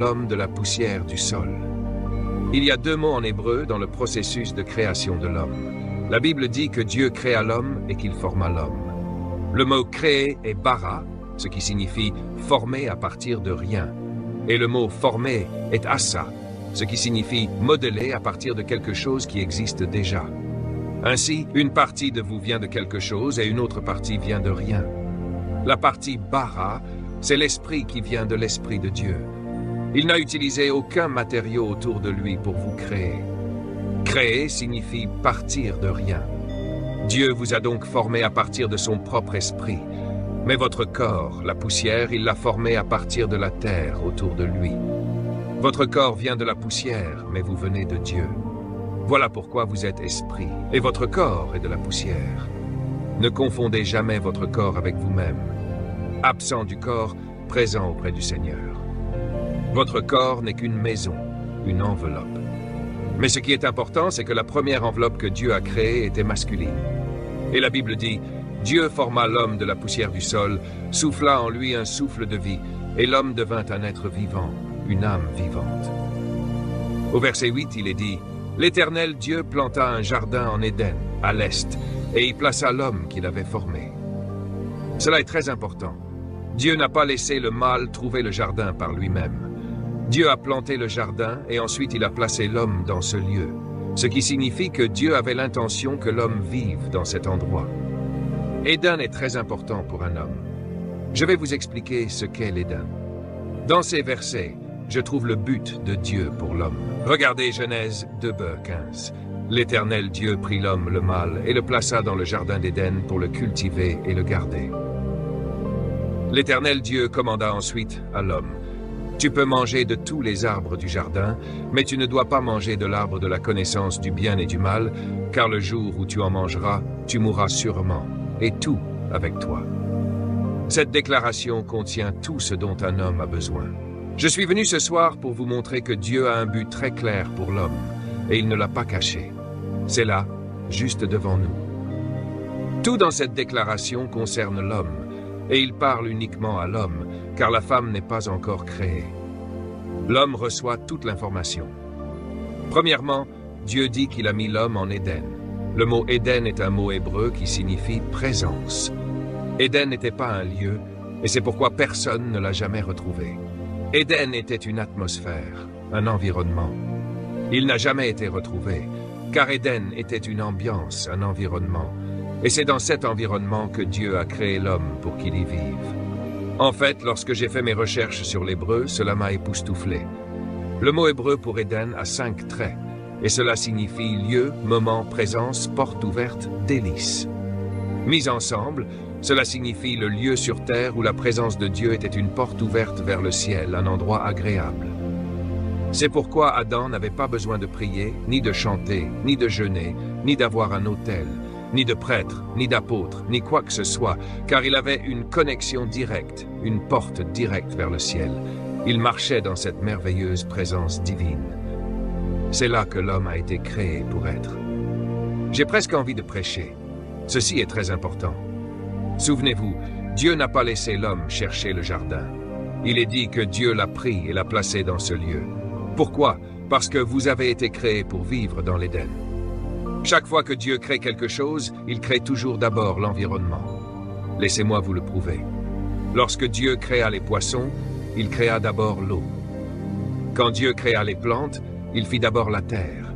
l'homme de la poussière du sol. Il y a deux mots en hébreu dans le processus de création de l'homme. La Bible dit que Dieu créa l'homme et qu'il forma l'homme. Le mot créer est bara, ce qui signifie former à partir de rien. Et le mot former est assa, ce qui signifie modeler à partir de quelque chose qui existe déjà. Ainsi, une partie de vous vient de quelque chose et une autre partie vient de rien. La partie bara, c'est l'esprit qui vient de l'esprit de Dieu. Il n'a utilisé aucun matériau autour de lui pour vous créer. Créer signifie partir de rien. Dieu vous a donc formé à partir de son propre esprit. Mais votre corps, la poussière, il l'a formé à partir de la terre autour de lui. Votre corps vient de la poussière, mais vous venez de Dieu. Voilà pourquoi vous êtes esprit, et votre corps est de la poussière. Ne confondez jamais votre corps avec vous-même. Absent du corps, présent auprès du Seigneur. Votre corps n'est qu'une maison, une enveloppe. Mais ce qui est important, c'est que la première enveloppe que Dieu a créée était masculine. Et la Bible dit, Dieu forma l'homme de la poussière du sol, souffla en lui un souffle de vie, et l'homme devint un être vivant, une âme vivante. Au verset 8, il est dit, l'Éternel Dieu planta un jardin en Éden, à l'est, et y plaça l'homme qu'il avait formé. Cela est très important. Dieu n'a pas laissé le mâle trouver le jardin par lui-même. Dieu a planté le jardin et ensuite il a placé l'homme dans ce lieu, ce qui signifie que Dieu avait l'intention que l'homme vive dans cet endroit. Éden est très important pour un homme. Je vais vous expliquer ce qu'est l'Éden. Dans ces versets, je trouve le but de Dieu pour l'homme. Regardez Genèse 2:15. L'Éternel Dieu prit l'homme, le mâle, et le plaça dans le jardin d'Éden pour le cultiver et le garder. L'Éternel Dieu commanda ensuite à l'homme, « Tu peux manger de tous les arbres du jardin, mais tu ne dois pas manger de l'arbre de la connaissance du bien et du mal, car le jour où tu en mangeras, tu mourras sûrement, et tout avec toi. » Cette déclaration contient tout ce dont un homme a besoin. Je suis venu ce soir pour vous montrer que Dieu a un but très clair pour l'homme, et il ne l'a pas caché. C'est là, juste devant nous. Tout dans cette déclaration concerne l'homme, et il parle uniquement à l'homme, car la femme n'est pas encore créée. L'homme reçoit toute l'information. Premièrement, Dieu dit qu'il a mis l'homme en Éden. Le mot Éden est un mot hébreu qui signifie présence. Éden n'était pas un lieu, et c'est pourquoi personne ne l'a jamais retrouvé. Éden était une atmosphère, un environnement. Il n'a jamais été retrouvé, car Éden était une ambiance, un environnement. Et c'est dans cet environnement que Dieu a créé l'homme pour qu'il y vive. En fait, lorsque j'ai fait mes recherches sur l'hébreu, cela m'a époustouflé. Le mot hébreu pour Éden a 5 traits, et cela signifie lieu, moment, présence, porte ouverte, délice. Mis ensemble, cela signifie le lieu sur terre où la présence de Dieu était une porte ouverte vers le ciel, un endroit agréable. C'est pourquoi Adam n'avait pas besoin de prier, ni de chanter, ni de jeûner, ni d'avoir un autel, ni de prêtre, ni d'apôtre, ni quoi que ce soit, car il avait une connexion directe, une porte directe vers le ciel. Il marchait dans cette merveilleuse présence divine. C'est là que l'homme a été créé pour être. J'ai presque envie de prêcher. Ceci est très important. Souvenez-vous, Dieu n'a pas laissé l'homme chercher le jardin. Il est dit que Dieu l'a pris et l'a placé dans ce lieu. Pourquoi? Parce que vous avez été créés pour vivre dans l'Éden. Chaque fois que Dieu crée quelque chose, il crée toujours d'abord l'environnement. Laissez-moi vous le prouver. Lorsque Dieu créa les poissons, il créa d'abord l'eau. Quand Dieu créa les plantes, il fit d'abord la terre.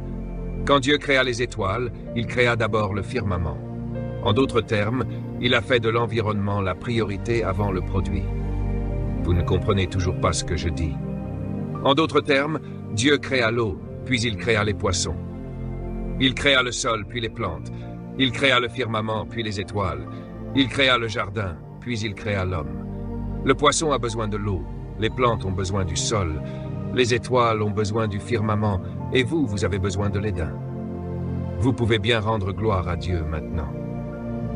Quand Dieu créa les étoiles, il créa d'abord le firmament. En d'autres termes, il a fait de l'environnement la priorité avant le produit. Vous ne comprenez toujours pas ce que je dis. En d'autres termes, Dieu créa l'eau, puis il créa les poissons. Il créa le sol, puis les plantes. Il créa le firmament, puis les étoiles. Il créa le jardin, puis il créa l'homme. Le poisson a besoin de l'eau, les plantes ont besoin du sol, les étoiles ont besoin du firmament, et vous, vous avez besoin de l'Éden. Vous pouvez bien rendre gloire à Dieu maintenant.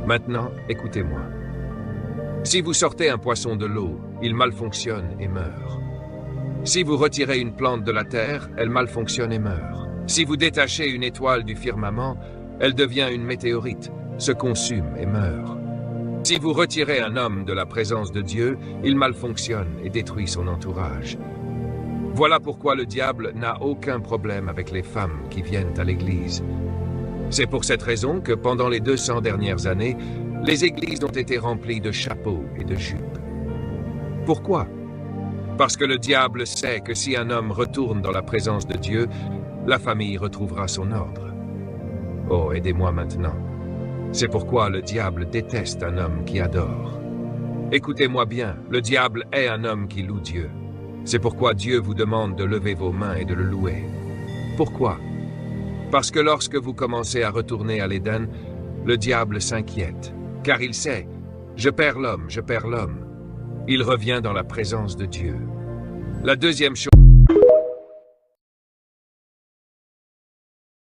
Maintenant, écoutez-moi. Si vous sortez un poisson de l'eau, il malfonctionne et meurt. Si vous retirez une plante de la terre, elle malfonctionne et meurt. Si vous détachez une étoile du firmament, elle devient une météorite, se consume et meurt. Si vous retirez un homme de la présence de Dieu, il malfonctionne et détruit son entourage. Voilà pourquoi le diable n'a aucun problème avec les femmes qui viennent à l'église. C'est pour cette raison que pendant les 200 dernières années, les églises ont été remplies de chapeaux et de jupes. Pourquoi? Parce que le diable sait que si un homme retourne dans la présence de Dieu, la famille retrouvera son ordre. Oh, aidez-moi maintenant. C'est pourquoi le diable déteste un homme qui adore. Écoutez-moi bien, le diable est un homme qui loue Dieu. C'est pourquoi Dieu vous demande de lever vos mains et de le louer. Pourquoi? Parce que lorsque vous commencez à retourner à l'Éden, le diable s'inquiète, car il sait, je perds l'homme, je perds l'homme. Il revient dans la présence de Dieu. La deuxième chose